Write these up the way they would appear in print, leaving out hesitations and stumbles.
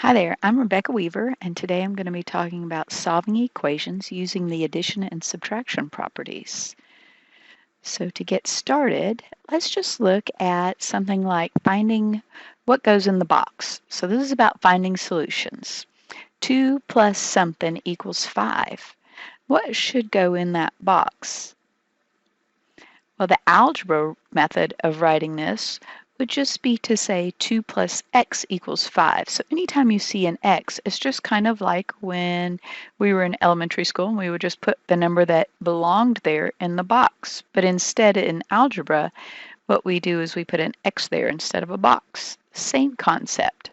Hi there, I'm Rebecca Weaver, and today I'm going to be talking about solving equations using the addition and subtraction properties. So to get started, let's just look at something like finding what goes in the box. So this is about finding solutions. 2 plus something equals 5. What should go in that box? Well, the algebra method of writing this would just be to say 2 plus x equals 5. So anytime you see an x, it's just kind of like when we were in elementary school and we would just put the number that belonged there in the box. But instead in algebra, what we do is we put an x there instead of a box. Same concept.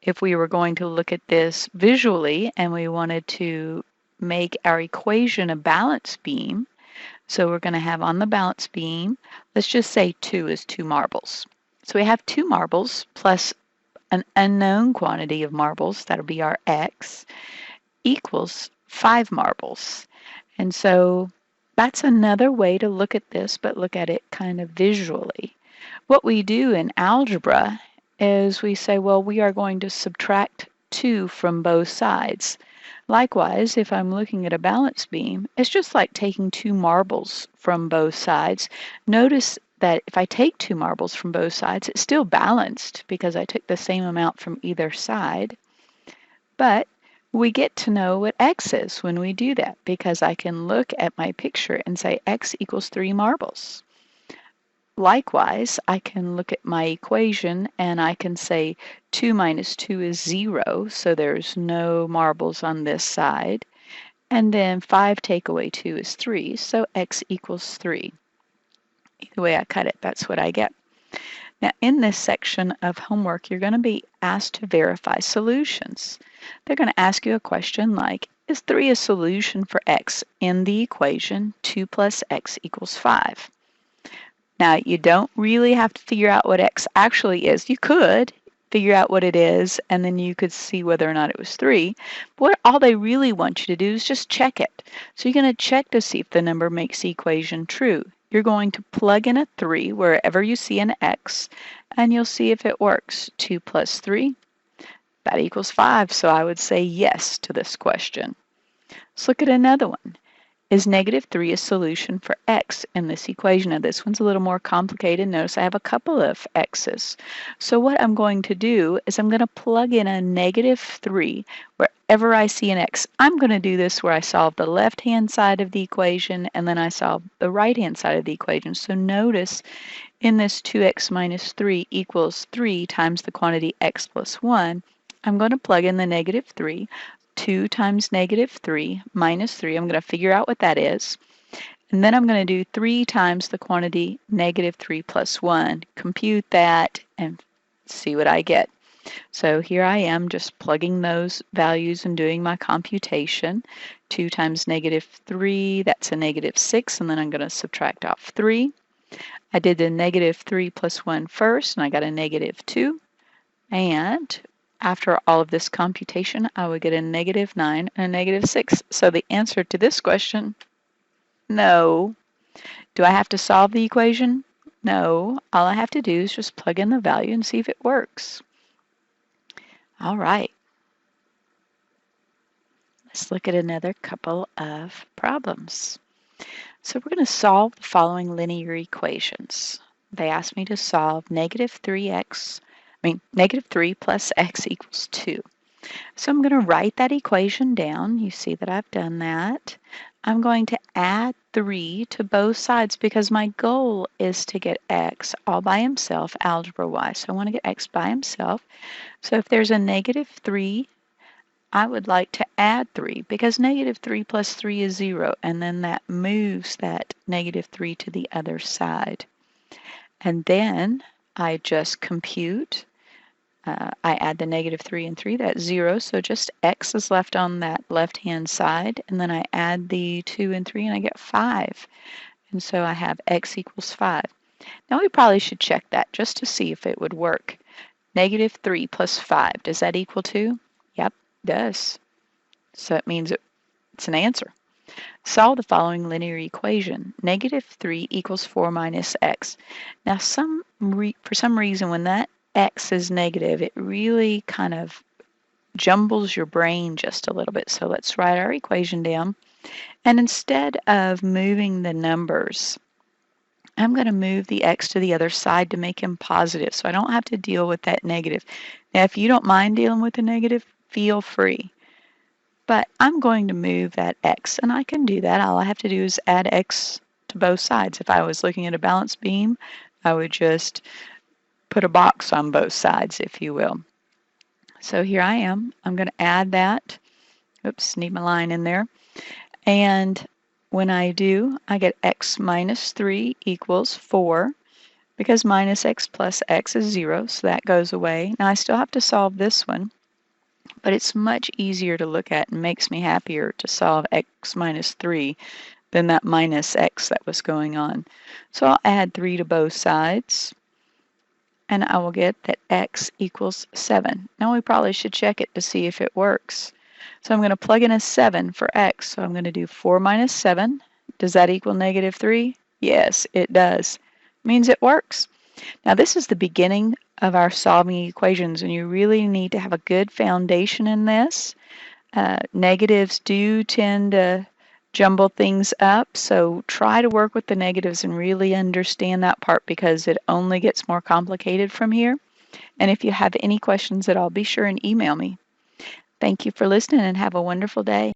If we were going to look at this visually and we wanted to make our equation a balance beam, so we're going to have on the balance beam, let's just say 2 is 2 marbles. So we have 2 marbles plus an unknown quantity of marbles, that'll be our x, equals 5 marbles. And so that's another way to look at this, but look at it kind of visually. What we do in algebra is we say, well, we are going to subtract 2 from both sides. Likewise, if I'm looking at a balance beam, it's just like taking 2 marbles from both sides. Notice that if I take 2 marbles from both sides, it's still balanced because I took the same amount from either side. But we get to know what x is when we do that because I can look at my picture and say x equals 3 marbles. Likewise, I can look at my equation and I can say 2 minus 2 is 0, so there's no marbles on this side. And then 5 take away 2 is 3, so x equals 3. Either way I cut it, that's what I get. Now, in this section of homework, you're going to be asked to verify solutions. They're going to ask you a question like, is 3 a solution for x in the equation 2 plus x equals 5? Now, you don't really have to figure out what x actually is. You could figure out what it is, and then you could see whether or not it was 3. But all they really want you to do is just check it. So you're going to check to see if the number makes the equation true. You're going to plug in a 3 wherever you see an x, and you'll see if it works. 2 plus 3, that equals 5. So I would say yes to this question. Let's look at another one. Is negative 3 a solution for x in this equation? Now this one's a little more complicated. Notice I have a couple of x's. So what I'm going to do is I'm going to plug in a negative 3 wherever I see an x. I'm going to do this where I solve the left-hand side of the equation and then I solve the right-hand side of the equation. So notice in this 2x minus 3 equals 3 times the quantity x plus 1, I'm going to plug in the negative 3. 2 times negative 3 minus 3. I'm going to figure out what that is. And then I'm going to do 3 times the quantity negative 3 plus 1. Compute that and see what I get. So here I am just plugging those values and doing my computation. 2 times negative 3, that's a negative 6, and then I'm going to subtract off 3. I did the negative 3 plus 1 first, and I got a negative 2. And after all of this computation, I would get a negative 9 and a negative 6. So the answer to this question, no. Do I have to solve the equation? No. All I have to do is just plug in the value and see if it works. All right. Let's look at another couple of problems. So we're going to solve the following linear equations. They asked me to solve negative 3 plus x equals 2. So I'm going to write that equation down. You see that I've done that. I'm going to add 3 to both sides because my goal is to get x all by himself algebra-wise. So I want to get x by himself. So if there's a negative 3, I would like to add 3 because negative 3 plus 3 is 0, and then that moves that negative 3 to the other side. And then I just compute. I add the negative 3 and 3, that's 0, so just x is left on that left-hand side, and then I add the 2 and 3 and I get 5. And so I have x equals 5. Now we probably should check that just to see if it would work. Negative 3 plus 5, does that equal 2? Yep, it does. So it means it's an answer. Solve the following linear equation. Negative 3 equals 4 minus x. Now for some reason when that x is negative, it really kind of jumbles your brain just a little bit. So let's write our equation down. And instead of moving the numbers, I'm going to move the x to the other side to make him positive so I don't have to deal with that negative. Now, if you don't mind dealing with the negative, feel free. But I'm going to move that x, and I can do that. All I have to do is add x to both sides. If I was looking at a balance beam, I would just put a box on both sides, if you will. So here I am. I'm going to add that. Oops, need my line in there. And when I do, I get x minus 3 equals 4 because minus x plus x is 0, so that goes away. Now I still have to solve this one, but it's much easier to look at and makes me happier to solve x minus 3 than that minus x that was going on. So I'll add 3 to both sides, and I will get that x equals 7. Now we probably should check it to see if it works. So I'm going to plug in a 7 for x. So I'm going to do 4 minus 7. Does that equal negative 3? Yes, it does. Means it works. Now this is the beginning of our solving equations, and you really need to have a good foundation in this. Negatives do tend to jumble things up, so try to work with the negatives and really understand that part because it only gets more complicated from here. And if you have any questions at all, be sure and email me. Thank you for listening and have a wonderful day.